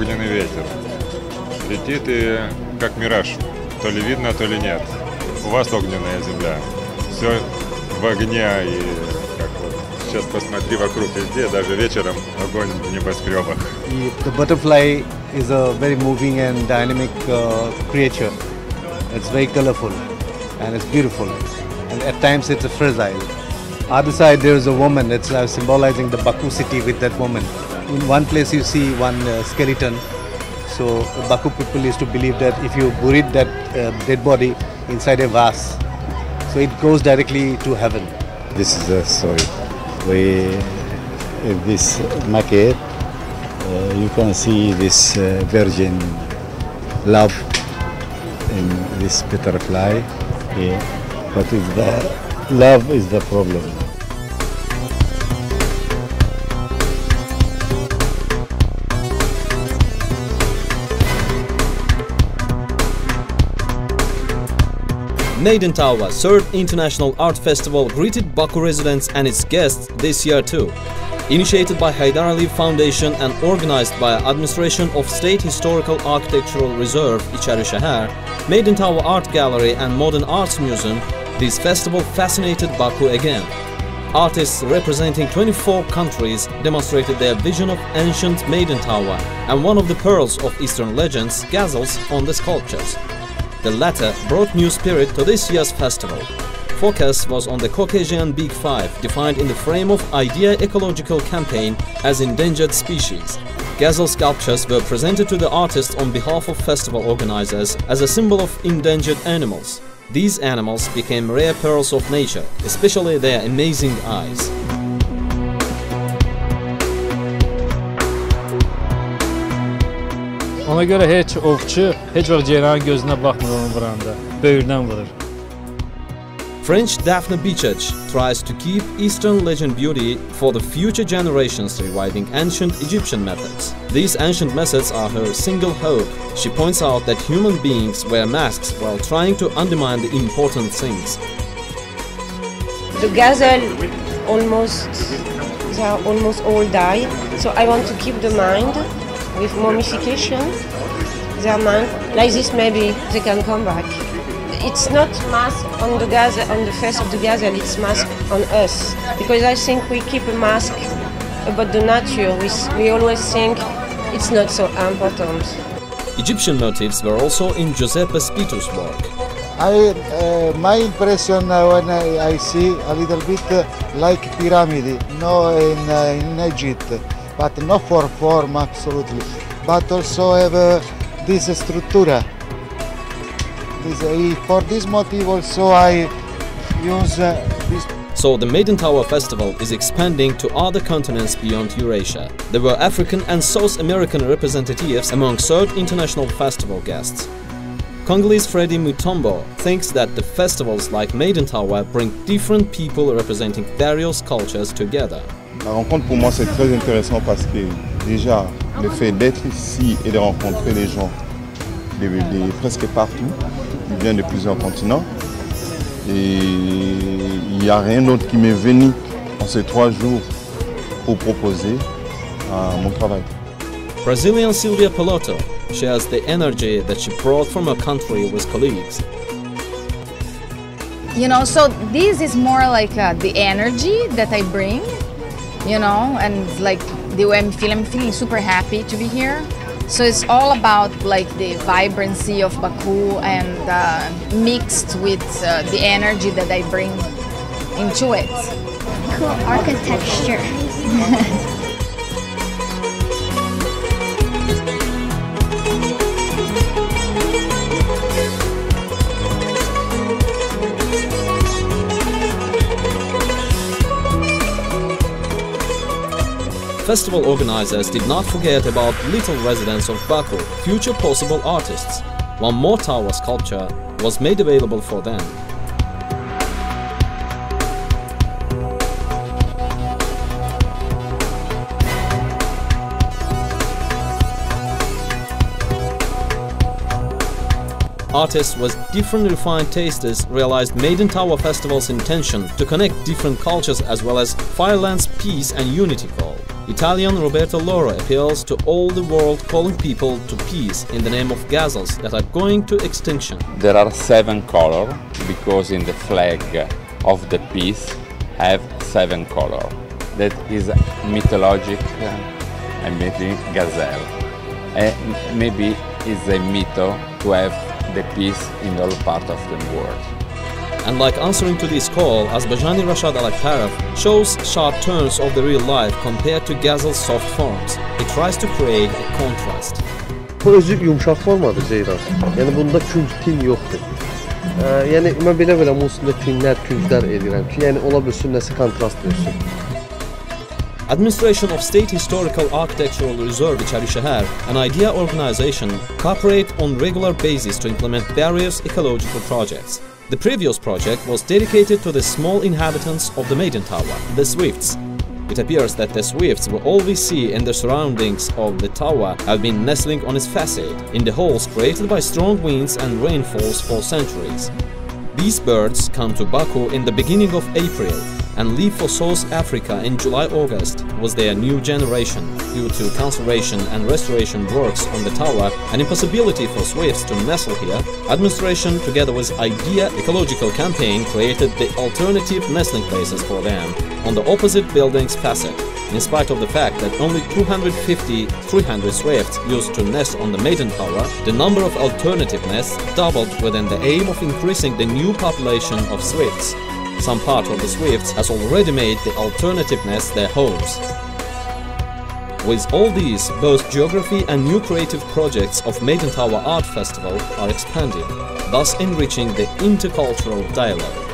огненный ветер. Летит и как мираж. То ли видно, то ли нет. У вас огненная земля. Все в огне. И как вот сейчас посмотри вокруг везде, даже вечером огонь в небоскребах. The butterfly is a very moving and dynamic creature. It's very colorful and it's beautiful. And at times it's fragile. Other side there is a woman that's symbolizing the Baku city with that woman. In one place you see one skeleton. So the Baku people used to believe that if you buried that dead body inside a vase, so it goes directly to heaven. This is the story. This maquette, you can see this virgin love in this butterfly. Yeah. But if the love is the problem. Made in Tawa, 3rd International Art Festival greeted Baku residents and its guests this year too. Initiated by Haydar Aliyev Foundation and organized by Administration of State Historical Architectural Reserve İçerişehir, Made in Tawa Art Gallery and Modern Arts Museum, this festival fascinated Baku again. Artists representing 24 countries demonstrated their vision of ancient Made in Tawa and one of the pearls of Eastern legends, gazelles, on the sculptures. The latter brought new spirit to this year's festival. Focus was on the Caucasian Big Five, defined in the frame of Idea Ecological Campaign as endangered species. Gazelle sculptures were presented to the artists on behalf of festival organizers as a symbol of endangered animals. These animals became rare pearls of nature, especially their amazing eyes. Ona görə heç ovçu, heç vaxt ceyranın gözünə baxmır onu vuranda, böyürdən vurur. French Daphne Bichach tries to keep Eastern legend beauty for the future generations, reviving ancient Egyptian methods. These ancient methods are her single hope. She points out that human beings wear masks while trying to undermine the important things. The gazelle they are almost all died, so I want to keep the mind with mummification. Their mind, like this, maybe they can come back. It's not mask on the gazelle, on the face of the gazelle, it's mask on us. Because I think we keep a mask about the nature. We always think it's not so important. Egyptian motifs were also in Giuseppe Spito's work. My impression when I see a little bit like pyramid, in Egypt, but not for form absolutely, but also have this structure. For this motif also I use this. So the Made in Tawa festival is expanding to other continents beyond Eurasia. There were African and South American representatives among 3rd International Festival guests. Congolese Freddy Mutombo thinks that the festivals like Made in Tawa bring different people representing various cultures together. La rencontre pour moi c'est très intéressant parce que déjà le fait d'être ici et de rencontrer les gens de presque partout, ils viennent de plusieurs continents et il n'y a rien d'autre qui m'est venu en ces 3 jours pour proposer mon travail. Brazilian Silvia Pelotto shares the energy that she brought from her country with colleagues. You know, so this is more like the energy that I bring, you know, and like the way I'm feeling super happy to be here. So it's all about like the vibrancy of Baku and mixed with the energy that I bring into it. Cool architecture. Festival organizers did not forget about little residents of Baku, future possible artists. One more Tawa sculpture was made available for them. Artists with different refined tastes realized Made in Tawa Festival's intention to connect different cultures as well as Fireland's peace and unity call. Italian Roberto Loro appeals to all the world, calling people to peace in the name of gazelles that are going to extinction. There are 7 colors because in the flag of the peace have 7 colors. That is mythologic and maybe gazelle. Maybe it's a myth to have the peace in all parts of the world. And like answering to this call, Azerbaijani Rashad Alakparov shows sharp turns of the real life compared to gazelle's soft forms. He tries to create a contrast. Bu özü yumşaq formadır Ceyran. Yəni bunda künc tin yoxdur. Yəni mən belə musiqide tinlər, künclər edirəm ki, yəni ola bilsin nəsə kontrast versin. Administration of State Historical Architectural Reserve Çarşəhər, an IDEA organization, cooperate on regular basis to implement various ecological projects. The previous project was dedicated to the small inhabitants of the Maiden Tower, the Swifts. It appears that the swifts we always see in the surroundings of the tower have been nestling on its facade, in the holes created by strong winds and rainfalls for centuries. These birds come to Baku in the beginning of April and leave for South Africa in July-August was their new generation due to conservation and restoration works on the tower and impossibility for swifts to nestle here. Administration, together with IDEA ecological campaign, created the alternative nestling places for them on the opposite building's facade. In spite of the fact that only 250-300 swifts used to nest on the Maiden Tower, the number of alternative nests doubled within the aim of increasing the new population of swifts. Some part of the swifts has already made the alternative nests their homes. With all these, both geography and new creative projects of Maiden Tower Art Festival are expanding, thus enriching the intercultural dialogue.